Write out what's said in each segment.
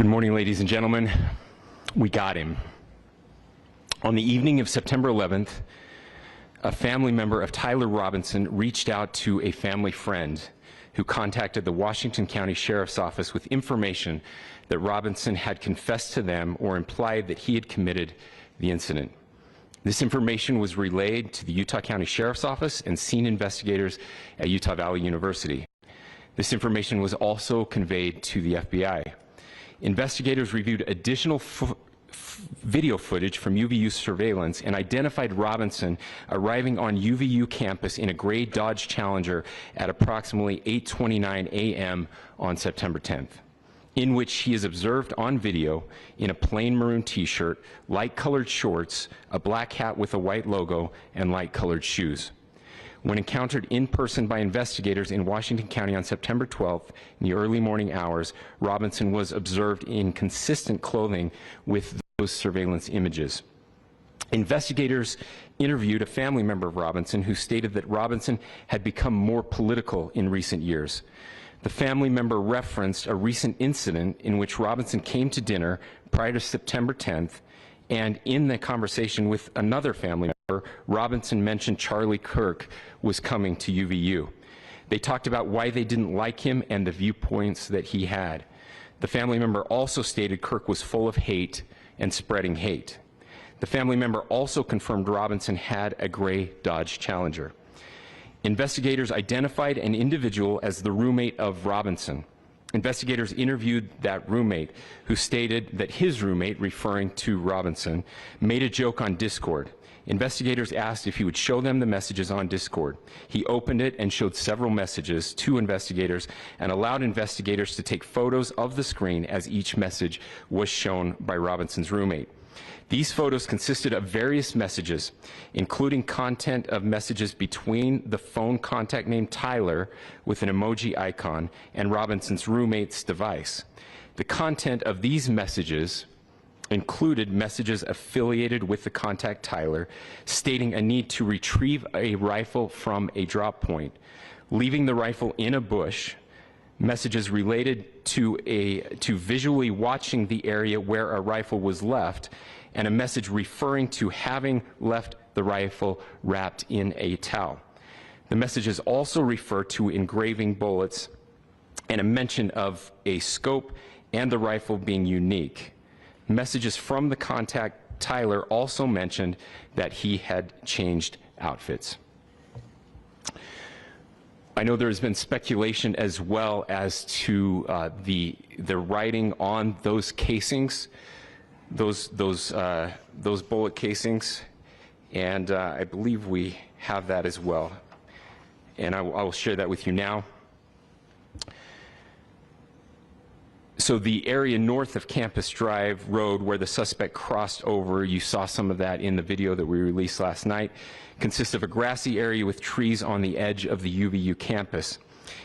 Good morning, ladies and gentlemen. We got him. On the evening of September 11th, a family member of Tyler Robinson reached out to a family friend who contacted the Washington County Sheriff's Office with information that Robinson had confessed to them or implied that he had committed the incident. This information was relayed to the Utah County Sheriff's Office and scene investigators at Utah Valley University. This information was also conveyed to the FBI. Investigators reviewed additional video footage from UVU surveillance and identified Robinson arriving on UVU campus in a gray Dodge Challenger at approximately 8:29 a.m. on September 10th, in which he is observed on video in a plain maroon t-shirt, light-colored shorts, a black hat with a white logo, and light-colored shoes. When encountered in person by investigators in Washington County on September 12th in the early morning hours, Robinson was observed in consistent clothing with those surveillance images. Investigators interviewed a family member of Robinson who stated that Robinson had become more political in recent years. The family member referenced a recent incident in which Robinson came to dinner prior to September 10th, and in the conversation with another family member, Robinson mentioned Charlie Kirk was coming to UVU. They talked about why they didn't like him and the viewpoints that he had. The family member also stated Kirk was full of hate and spreading hate. The family member also confirmed Robinson had a gray Dodge Challenger. Investigators identified an individual as the roommate of Robinson. Investigators interviewed that roommate, who stated that his roommate, referring to Robinson, made a joke on Discord. Investigators asked if he would show them the messages on Discord. He opened it and showed several messages to investigators and allowed investigators to take photos of the screen as each message was shown by Robinson's roommate. These photos consisted of various messages, including content of messages between the phone contact named Tyler with an emoji icon and Robinson's roommate's device. The content of these messages included messages affiliated with the contact Tyler, stating a need to retrieve a rifle from a drop point, leaving the rifle in a bush, messages related to visually watching the area where a rifle was left, and a message referring to having left the rifle wrapped in a towel. The messages also refer to engraving bullets and a mention of a scope and the rifle being unique. Messages from the contact Tyler also mentioned that he had changed outfits. I know there has been speculation as well as to the writing on those casings, those bullet casings, and I believe we have that as well. And I will share that with you now. So the area north of Campus Drive Road where the suspect crossed over, you saw some of that in the video that we released last night, consists of a grassy area with trees on the edge of the UVU campus.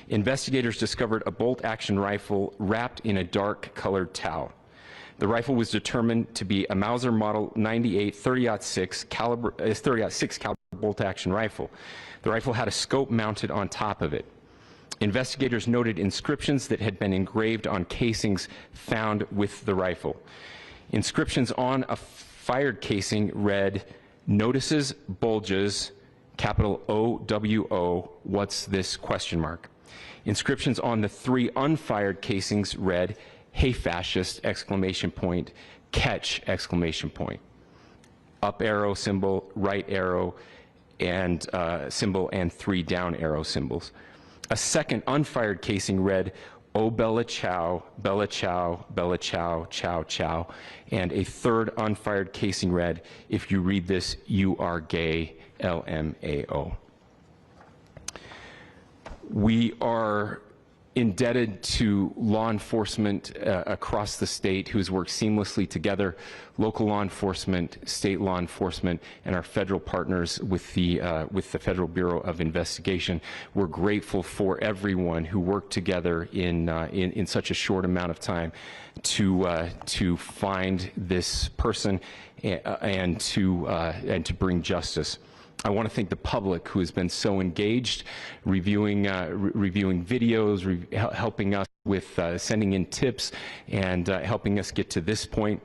Investigators discovered a bolt-action rifle wrapped in a dark-colored towel. The rifle was determined to be a Mauser Model 98 30-06 caliber bolt-action rifle. The rifle had a scope mounted on top of it. Investigators noted inscriptions that had been engraved on casings found with the rifle. Inscriptions on a fired casing read, "Notices, bulges, capital OWO, what's this?" ? Inscriptions on the 3 unfired casings read, "Hey fascist!" ! Catch! ! Up arrow symbol, right arrow and symbol, and 3 down arrow symbols. A second unfired casing read, "Oh Bella Chow, Bella Chow, Bella Chow, Chow Chow," and a third unfired casing read, "If you read this, you are gay, LMAO." We are indebted to law enforcement across the state who has worked seamlessly together, local law enforcement, state law enforcement, and our federal partners with the Federal Bureau of Investigation. We're grateful for everyone who worked together in such a short amount of time to find this person and to bring justice. I want to thank the public who has been so engaged, reviewing videos, helping us with sending in tips, and helping us get to this point.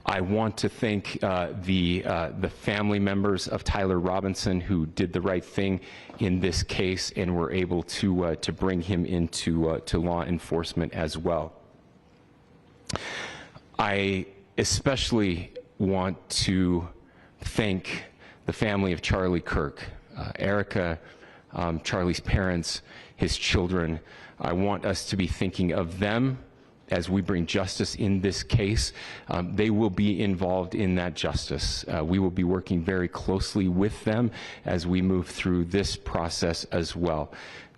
I want to thank the family members of Tyler Robinson who did the right thing in this case and were able to bring him into to law enforcement as well. I especially want to thank the family of Charlie Kirk, Erica, Charlie's parents, his children. I want us to be thinking of them as we bring justice in this case. They will be involved in that justice. We will be working very closely with them as we move through this process as well.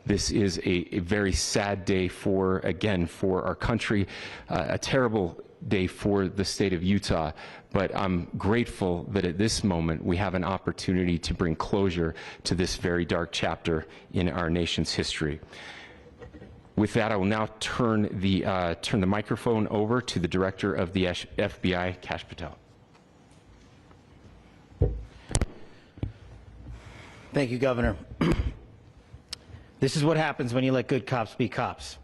This is a very sad day for, again, for our country, a terrible day for the state of Utah, but I'm grateful that at this moment we have an opportunity to bring closure to this very dark chapter in our nation's history. With that, I will now turn the microphone over to the Director of the FBI, Kash Patel. Thank you, Governor. This is what happens when you let good cops be cops.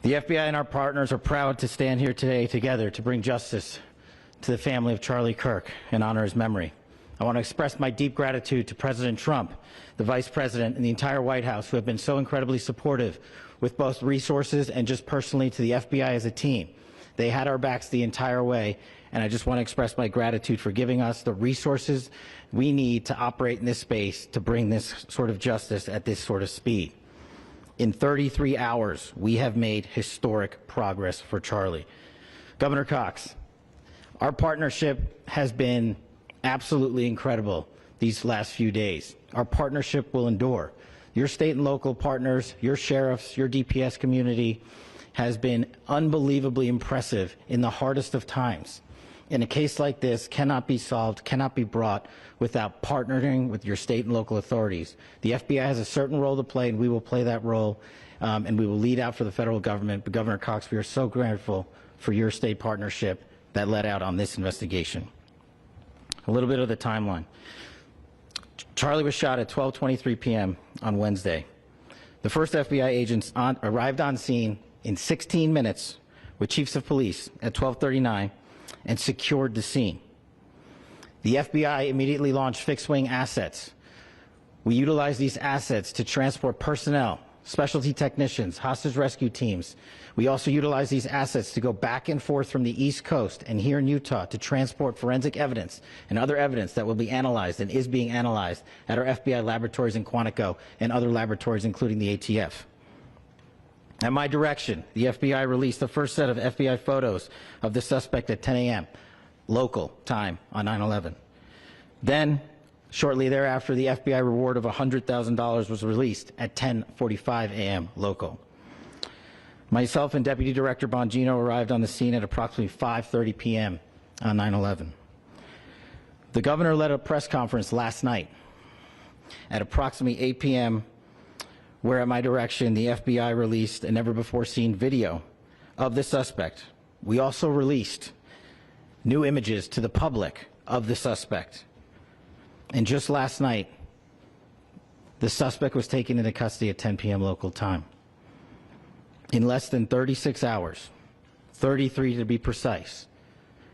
The FBI and our partners are proud to stand here today together to bring justice to the family of Charlie Kirk and honor his memory. I want to express my deep gratitude to President Trump, the Vice President, and the entire White House who have been so incredibly supportive with both resources and just personally to the FBI as a team. They had our backs the entire way, and I just want to express my gratitude for giving us the resources we need to operate in this space to bring this sort of justice at this sort of speed. In 33 hours, we have made historic progress for Charlie. Governor Cox, our partnership has been absolutely incredible these last few days. Our partnership will endure. Your state and local partners, your sheriffs, your DPS community has been unbelievably impressive in the hardest of times. And a case like this cannot be solved, cannot be brought without partnering with your state and local authorities. The FBI has a certain role to play, and we will play that role, and we will lead out for the federal government. But Governor Cox, we are so grateful for your state partnership that led out on this investigation. A little bit of the timeline. Charlie was shot at 12:23 p.m. on Wednesday. The first FBI agents arrived on scene in 16 minutes with chiefs of police at 12:39 and secured the scene. The FBI immediately launched fixed-wing assets. We utilized these assets to transport personnel, specialty technicians, hostage rescue teams. We also utilized these assets to go back and forth from the East Coast and here in Utah to transport forensic evidence and other evidence that will be analyzed and is being analyzed at our FBI laboratories in Quantico and other laboratories, including the ATF. At my direction, the FBI released the first set of FBI photos of the suspect at 10 a.m. local time on 9/11. Then, shortly thereafter, the FBI reward of $100,000 was released at 10:45 a.m. local. Myself and Deputy Director Bongino arrived on the scene at approximately 5:30 p.m. on 9/11. The governor led a press conference last night at approximately 8 p.m. where at my direction the FBI released a never-before-seen video of the suspect. We also released new images to the public of the suspect. And just last night, the suspect was taken into custody at 10 p.m. local time. In less than 36 hours, 33 to be precise,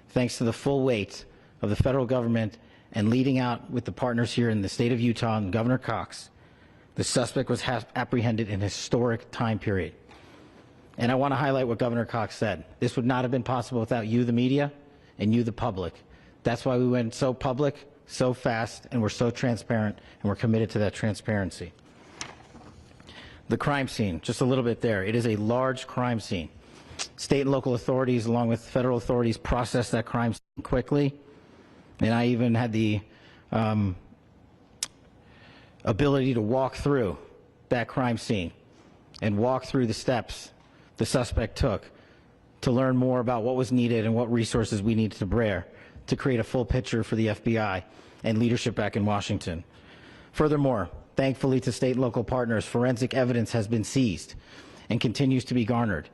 thanks to the full weight of the federal government and leading out with the partners here in the state of Utah and Governor Cox, the suspect was apprehended in a historic time period. And I want to highlight what Governor Cox said. This would not have been possible without you, the media, and you, the public. That's why we went so public, so fast, and we're so transparent, and we're committed to that transparency. The crime scene, just a little bit there. It is a large crime scene. State and local authorities, along with federal authorities, processed that crime scene quickly. And I even had the ability to walk through that crime scene and walk through the steps the suspect took to learn more about what was needed and what resources we needed to bear to create a full picture for the FBI and leadership back in Washington. Furthermore, thankfully to state and local partners, forensic evidence has been seized and continues to be garnered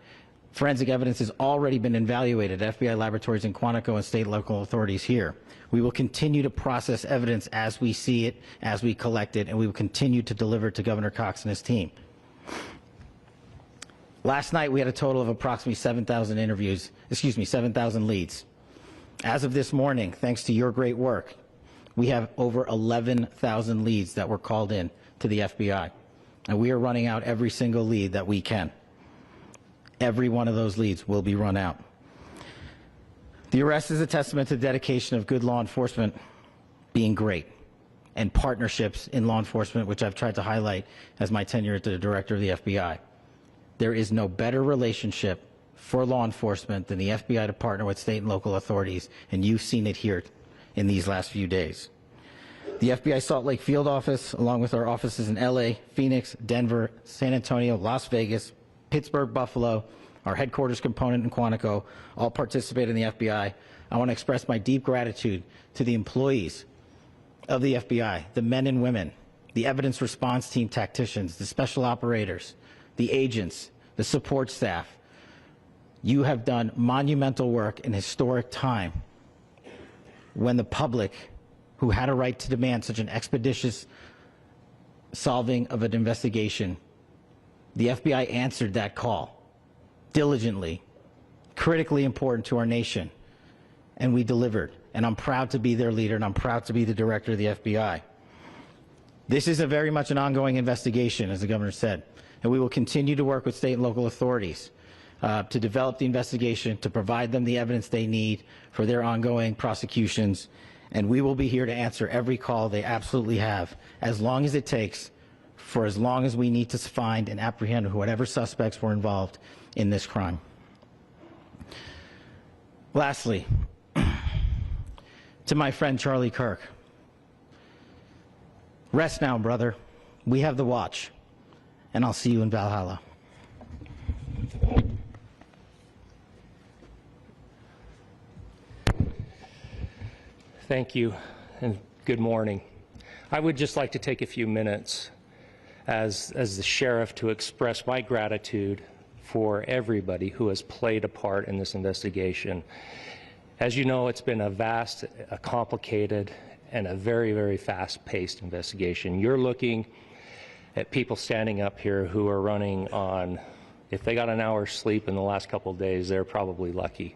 Forensic evidence has already been evaluated at FBI laboratories in Quantico and state and local authorities here. We will continue to process evidence as we see it, as we collect it, and we will continue to deliver to Governor Cox and his team. Last night, we had a total of approximately 7,000 7,000 leads. As of this morning, thanks to your great work, we have over 11,000 leads that were called in to the FBI. And we are running out every single lead that we can. Every one of those leads will be run out. The arrest is a testament to the dedication of good law enforcement being great, and partnerships in law enforcement, which I've tried to highlight as my tenure as the director of the FBI. There is no better relationship for law enforcement than the FBI to partner with state and local authorities, and you've seen it here in these last few days. The FBI Salt Lake Field Office, along with our offices in LA, Phoenix, Denver, San Antonio, Las Vegas, Pittsburgh, Buffalo, our headquarters component in Quantico, all participate in the FBI. I want to express my deep gratitude to the employees of the FBI, the men and women, the evidence response team tacticians, the special operators, the agents, the support staff. You have done monumental work in historic time when the public, who had a right to demand such an expeditious solving of an investigation, the FBI answered that call diligently, critically important to our nation, and we delivered. And I'm proud to be their leader, and I'm proud to be the director of the FBI. This is very much an ongoing investigation, as the governor said, and we will continue to work with state and local authorities to develop the investigation, to provide them the evidence they need for their ongoing prosecutions, and we will be here to answer every call they absolutely have, as long as it takes, for as long as we need to find and apprehend whatever suspects were involved in this crime. Lastly, to my friend Charlie Kirk, rest now, brother. We have the watch, and I'll see you in Valhalla. Thank you, and good morning. I would just like to take a few minutes as the sheriff to express my gratitude for everybody who has played a part in this investigation. As you know, it's been a vast, a complicated, and a very, very fast-paced investigation. You're looking at people standing up here who are running on, if they got an hour's sleep in the last couple of days, they're probably lucky.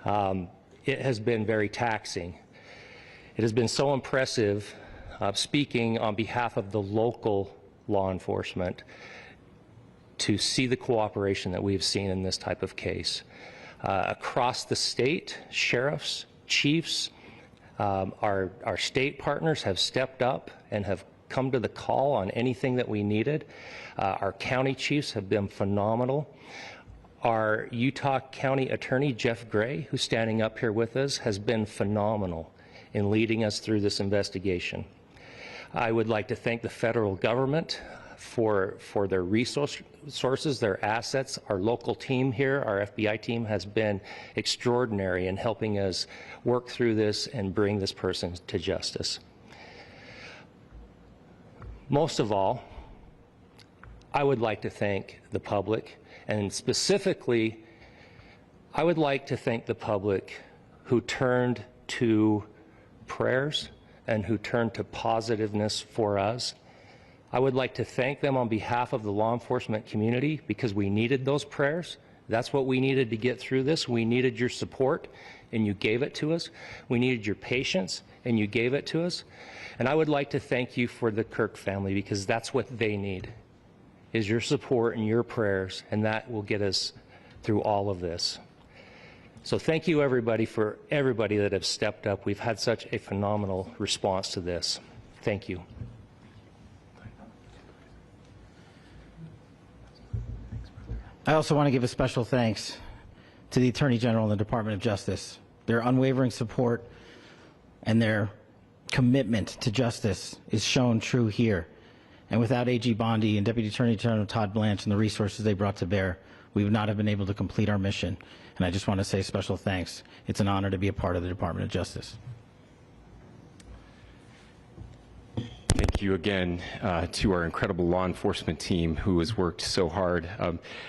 It has been very taxing. It has been so impressive, speaking on behalf of the local law enforcement, to see the cooperation that we've seen in this type of case. Across the state, sheriffs, chiefs, our state partners have stepped up and have come to the call on anything that we needed. Our county chiefs have been phenomenal. Our Utah County Attorney, Jeff Gray, who's standing up here with us, has been phenomenal in leading us through this investigation. I would like to thank the federal government for their resources, their assets. Our local team here, our FBI team, has been extraordinary in helping us work through this and bring this person to justice. Most of all, I would like to thank the public, and specifically, I would like to thank the public who turned to prayers and who turned to positiveness for us. I would like to thank them on behalf of the law enforcement community, because we needed those prayers. That's what we needed to get through this. We needed your support, and you gave it to us. We needed your patience, and you gave it to us. And I would like to thank you for the Kirk family, because that's what they need, is your support and your prayers, and that will get us through all of this. So thank you, everybody, for everybody that have stepped up. We've had such a phenomenal response to this. Thank you. I also want to give a special thanks to the Attorney General and the Department of Justice. Their unwavering support and their commitment to justice is shown true here. And without AG Bondi and Deputy Attorney General Todd Blanche and the resources they brought to bear, we would not have been able to complete our mission. And I just want to say special thanks. It's an honor to be a part of the Department of Justice. Thank you again to our incredible law enforcement team who has worked so hard.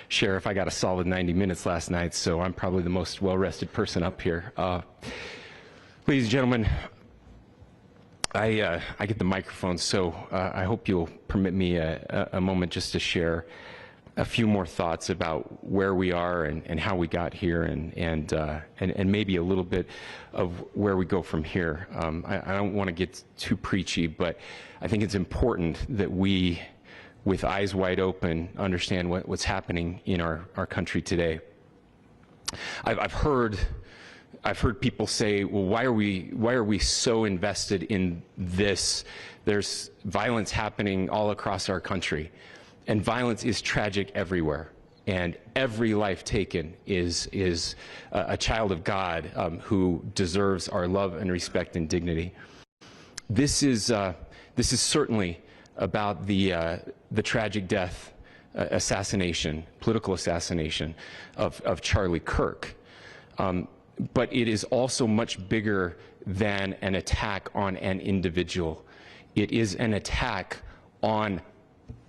Sheriff, I got a solid 90 minutes last night, so I'm probably the most well-rested person up here. Ladies and gentlemen, I get the microphone, so I hope you'll permit me a moment just to share a few more thoughts about where we are and how we got here and maybe a little bit of where we go from here. I don't want to get too preachy, but I think it's important that we, with eyes wide open, understand what's happening in our country today. I've heard people say, well, why are we so invested in this? There's violence happening all across our country. And violence is tragic everywhere, and every life taken is a child of God who deserves our love and respect and dignity. This is certainly about the tragic death, assassination, political assassination of Charlie Kirk. But it is also much bigger than an attack on an individual. It is an attack on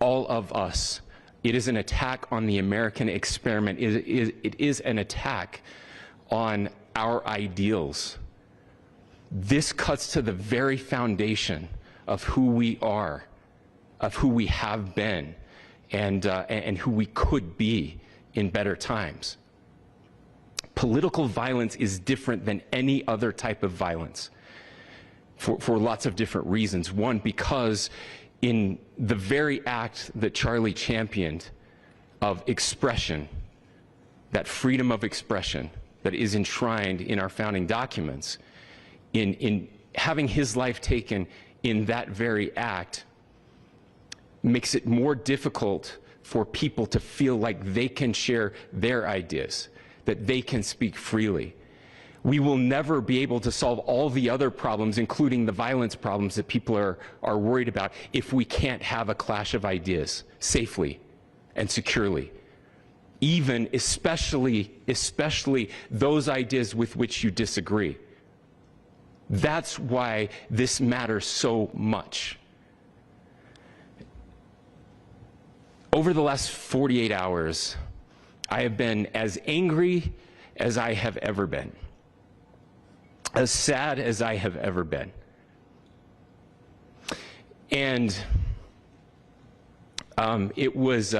all of us. It is an attack on the American experiment. It is an attack on our ideals. This cuts to the very foundation of who we are, of who we have been, and who we could be in better times. Political violence is different than any other type of violence for lots of different reasons. One, because in the very act that Charlie championed of expression, that freedom of expression that is enshrined in our founding documents, in having his life taken in that very act, makes it more difficult for people to feel like they can share their ideas, that they can speak freely. We will never be able to solve all the other problems, including the violence problems that people are worried about, if we can't have a clash of ideas safely and securely. Even, especially those ideas with which you disagree. That's why this matters so much. Over the last 48 hours, I have been as angry as I have ever been. As sad as I have ever been. And it was,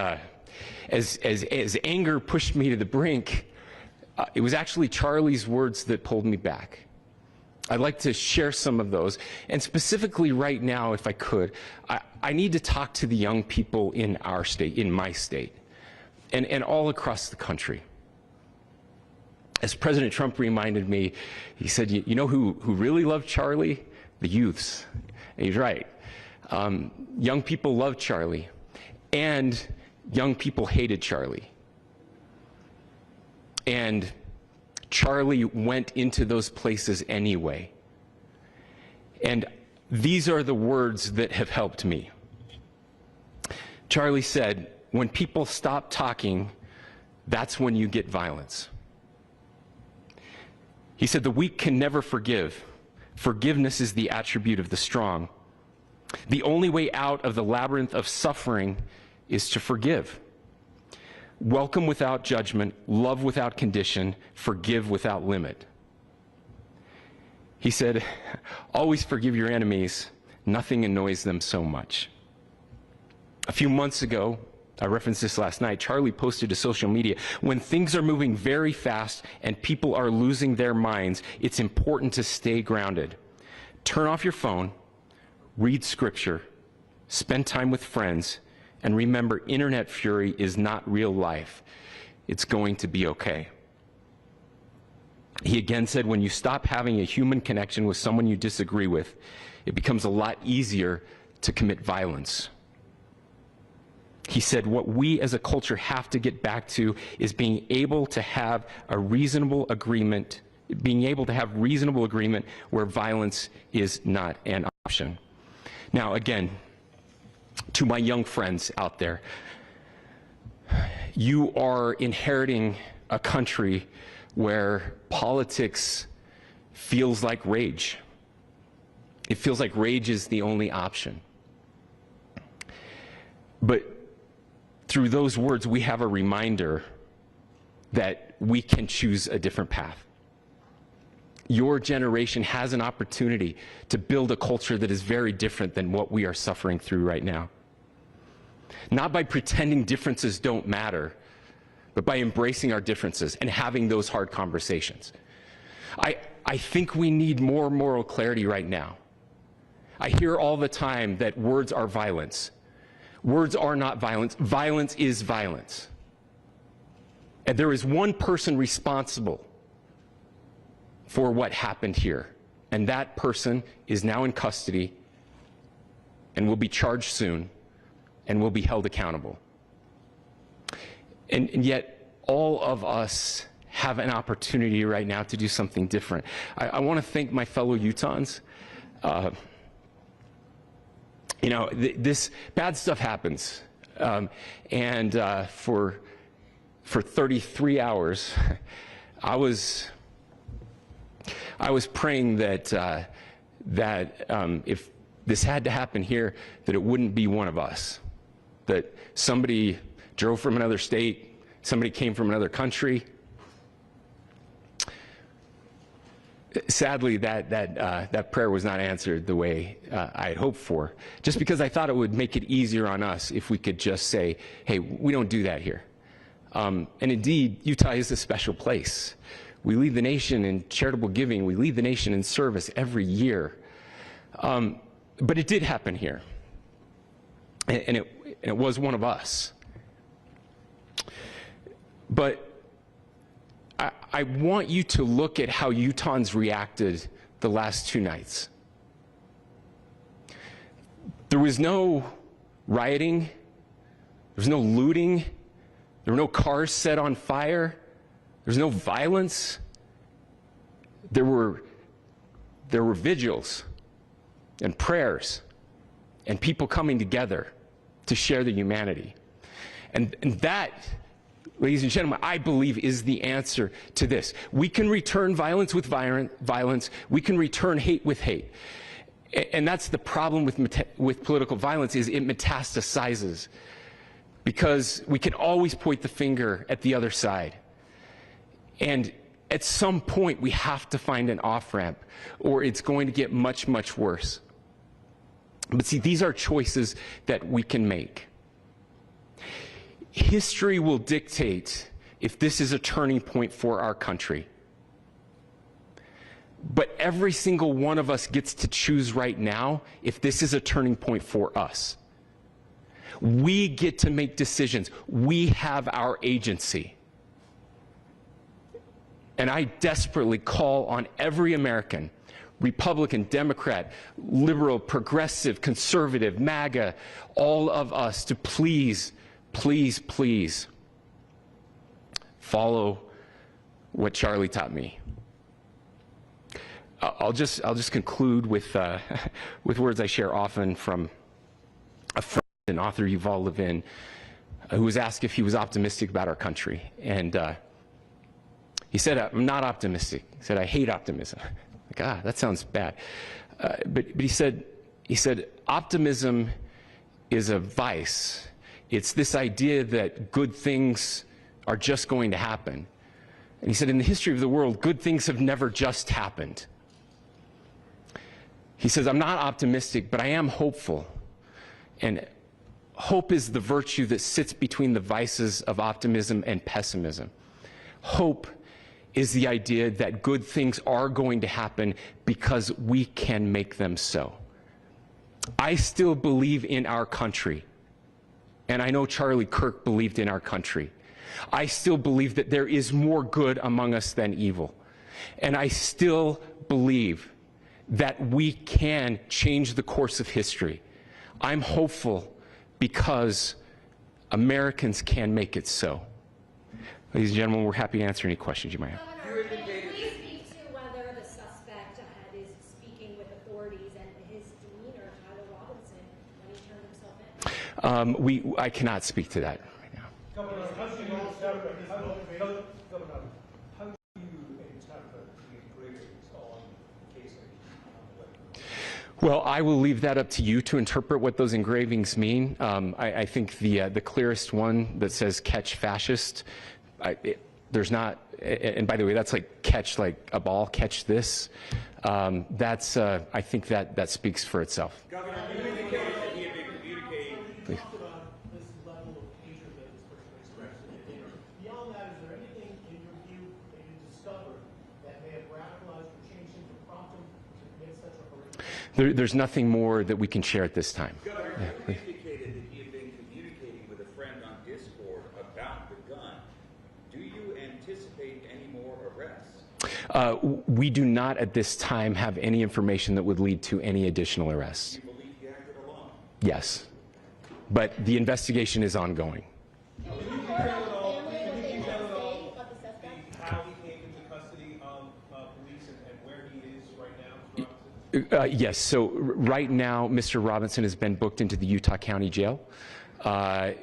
as anger pushed me to the brink, it was actually Charlie's words that pulled me back. I'd like to share some of those. And specifically right now, if I could, I need to talk to the young people in our state, in my state, and all across the country. As President Trump reminded me, he said, you know who really loved Charlie? The youths. And he's right. Young people loved Charlie, and young people hated Charlie. And Charlie went into those places anyway. And these are the words that have helped me. Charlie said, when people stop talking, that's when you get violence. He said, the weak can never forgive. Forgiveness is the attribute of the strong. The only way out of the labyrinth of suffering is to forgive. Welcome without judgment, love without condition, forgive without limit. He said, always forgive your enemies. Nothing annoys them so much. A few months ago, I referenced this last night, Charlie posted to social media, when things are moving very fast and people are losing their minds, it's important to stay grounded. Turn off your phone, read scripture, spend time with friends, and remember, internet fury is not real life. It's going to be okay. He again said, when you stop having a human connection with someone you disagree with, it becomes a lot easier to commit violence. He said, what we as a culture have to get back to is being able to have a reasonable agreement, where violence is not an option. Now, again, to my young friends out there, you are inheriting a country where politics feels like rage. It feels like rage is the only option. But through those words, we have a reminder that we can choose a different path. Your generation has an opportunity to build a culture that is very different than what we are suffering through right now. Not by pretending differences don't matter, but by embracing our differences and having those hard conversations. I think we need more moral clarity right now. I hear all the time that words are violence. Words are not violence. Violence is violence. And there is one person responsible for what happened here. And that person is now in custody and will be charged soon and will be held accountable. And yet, all of us have an opportunity right now to do something different. I want to thank my fellow Utahns. You know, this bad stuff happens. For 33 hours, I was praying that if this had to happen here, that it wouldn't be one of us. That somebody drove from another state, somebody came from another country. Sadly, that prayer was not answered the way I had hoped for, just because I thought it would make it easier on us if we could just say, hey, we don't do that here. And indeed, Utah is a special place. We lead the nation in charitable giving. We lead the nation in service every year. But it did happen here. And it was one of us. But I want you to look at how Utahns reacted the last 2 nights. There was no rioting. There was no looting. There were no cars set on fire. There was no violence. There were vigils and prayers and people coming together to share the humanity. And that, ladies and gentlemen, I believe is the answer to this. We can return violence with violence. We can return hate with hate. And that's the problem with political violence, is it metastasizes. Because we can always point the finger at the other side. And at some point, we have to find an off-ramp, or it's going to get much, much worse. But see, these are choices that we can make. History will dictate if this is a turning point for our country. But every single one of us gets to choose right now if this is a turning point for us. We get to make decisions. We have our agency. And I desperately call on every American, Republican, Democrat, liberal, progressive, conservative, MAGA, all of us to please, please, please follow what Charlie taught me. I'll just conclude with words I share often from a friend, an author, Yuval Levin, who was asked if he was optimistic about our country. And he said, I'm not optimistic. He said, I hate optimism. Like, that sounds bad. But he said, optimism is a vice. It's this idea that good things are just going to happen. And he said, in the history of the world, good things have never just happened. He says, I'm not optimistic, but I am hopeful. And hope is the virtue that sits between the vices of optimism and pessimism. Hope is the idea that good things are going to happen because we can make them so. I still believe in our country. And I know Charlie Kirk believed in our country. I still believe that there is more good among us than evil. And I still believe that we can change the course of history. I'm hopeful because Americans can make it so. Ladies and gentlemen, we're happy to answer any questions you might have. Governor, can you speak to whether the suspect is speaking with authorities and his demeanor, Tyler Robinson, when he turned himself in? I cannot speak to that right now. Governor, how do you interpret the agreement on casing? Well, I will leave that up to you to interpret what those engravings mean. I think the clearest one that says "catch fascist," there's not, and by the way, that's like catch like a ball, catch this. That's I think that speaks for itself. Governor, you indicated that he had been communicating. Please. Talked about this level of hatred that this person expressed. Beyond that, is there anything in your view that you discovered that may have radicalized or changed him to prompt him to commit such a horrific? There's nothing more that we can share at this time. Governor, Yeah, you indicated that he had been communicating with a friend on Discord about the gun. Do you anticipate any more arrests? We do not at this time have any information that would lead to any additional arrests. Do you believe he acted alone? Yes, but the investigation is ongoing. How he came into custody of police and where he is right now? Yes, so right now, Mr. Robinson has been booked into the Utah County Jail.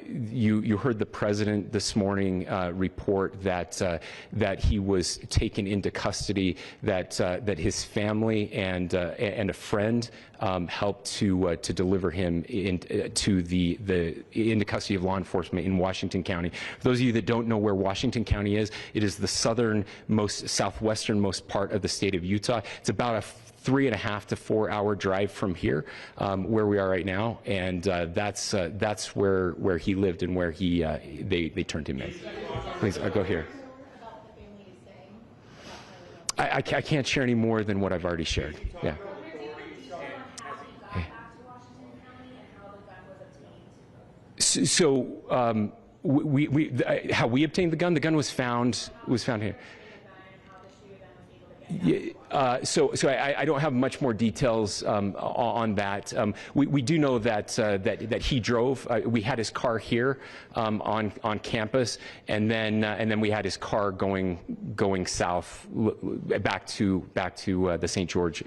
You heard the president this morning report that he was taken into custody, that his family and a friend helped to deliver him into custody of law enforcement in Washington County. For those of you that don't know where Washington County is, it is the southwesternmost part of the state of Utah. It's about a 3.5 to 4 hour drive from here, where we are right now, and that's where he lived and where they turned him in. Please, I'll go here. I can't share any more than what I've already shared. Yeah. So how we obtained the gun? The gun was found here. So I don't have much more details on that. We do know that he drove. We had his car here on campus, and then we had his car going south back to the St. George.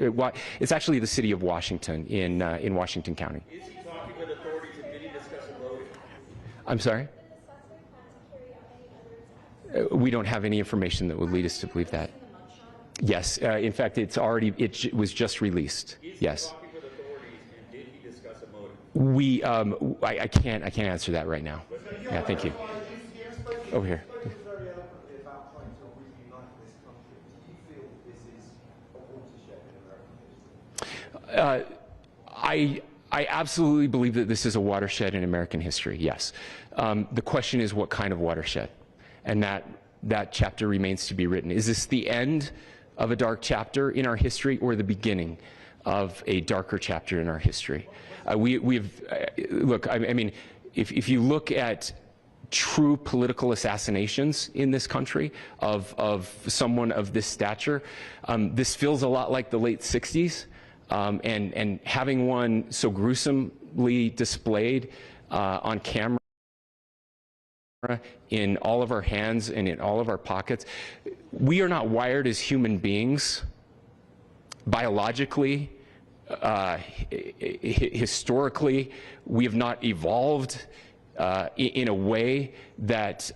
It's actually the city of Washington in Washington County. Is he talking with authorities and did he discuss a motive? I'm sorry? We don't have any information that would lead us to believe that. Yes, in fact, it was just released. Yes. Is he talking with authorities and did he discuss a motive? I can't answer that right now. Yeah, thank you. Over here. I absolutely believe that this is a watershed in American history. Yes. The question is, what kind of watershed? And that chapter remains to be written. Is this the end of a dark chapter in our history, or the beginning of a darker chapter in our history? Look, I mean, if you look at true political assassinations in this country of someone of this stature, this feels a lot like the late 60s, and having one so gruesomely displayed on camera in all of our hands and in all of our pockets. We are not wired as human beings biologically, historically. We have not evolved in a way that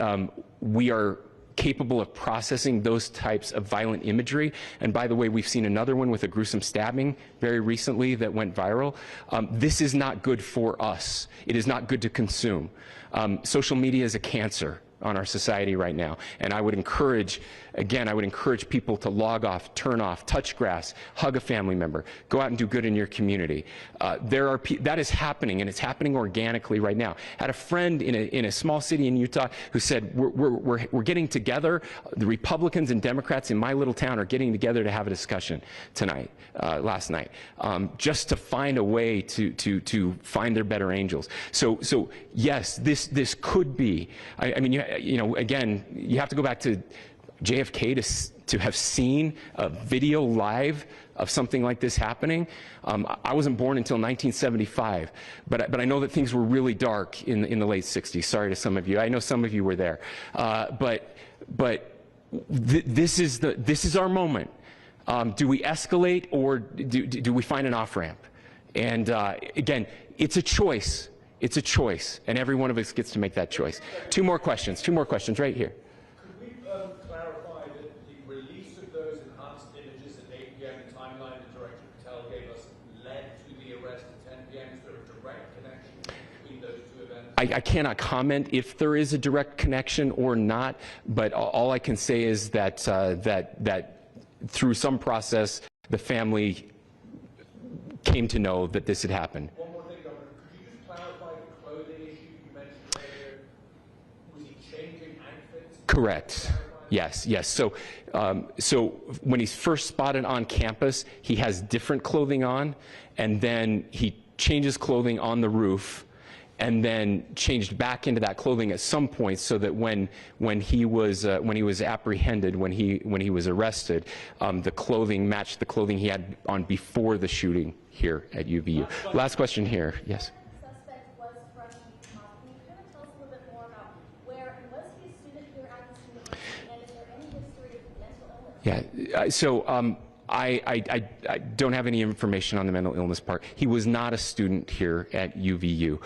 we are capable of processing those types of violent imagery. And by the way, we've seen another one with a gruesome stabbing very recently that went viral. This is not good for us. It is not good to consume. Social media is a cancer on our society right now. And I would encourage, again, I would encourage people to log off, turn off, touch grass, hug a family member, go out and do good in your community. That is happening, and it's happening organically right now. I had a friend in a small city in Utah who said, we're getting together, the Republicans and Democrats in my little town are getting together to have a discussion tonight, last night, just to find a way to find their better angels. So yes, this could be, I mean, you know, again, you have to go back to JFK to have seen a video live of something like this happening. I wasn't born until 1975, but I know that things were really dark in the late 60s. Sorry to some of you. I know some of you were there. But this is our moment. Do we escalate, or do we find an off-ramp? And again, it's a choice. It's a choice, and every one of us gets to make that choice. Two more questions right here. Could we clarify that the release of those enhanced images that APM and Timeline and Director Patel gave us led to I cannot comment if there is a direct connection or not, but all I can say is that, that through some process, the family came to know that this had happened. One more thing, Governor. Could you just clarify the clothing issue you mentioned earlier? Was he changing outfits? Correct. Yes, yes. So, so when he's first spotted on campus, he has different clothing on, and then he changes clothing on the roof, and then changed back into that clothing at some point, so that when he was apprehended, when he was arrested, the clothing matched the clothing he had on before the shooting here at UVU. Last question here. Yes. The suspect was freshly caught. Can you kind of tell us a little bit more about where, and was he a student here at this university, and is there any history of mental illness? Yeah. So. I don't have any information on the mental illness part. He was not a student here at UVU.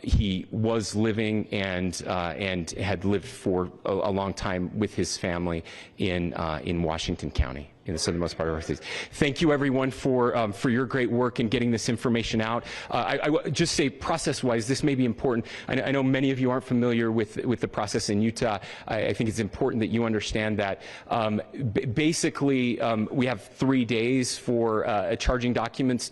He was living and had lived for a long time with his family in Washington County, in the southernmost part of our state. Thank you, everyone, for your great work in getting this information out. I would just say, process-wise, this may be important. I know many of you aren't familiar with the process in Utah. I think it's important that you understand that basically we have 3 days for charging documents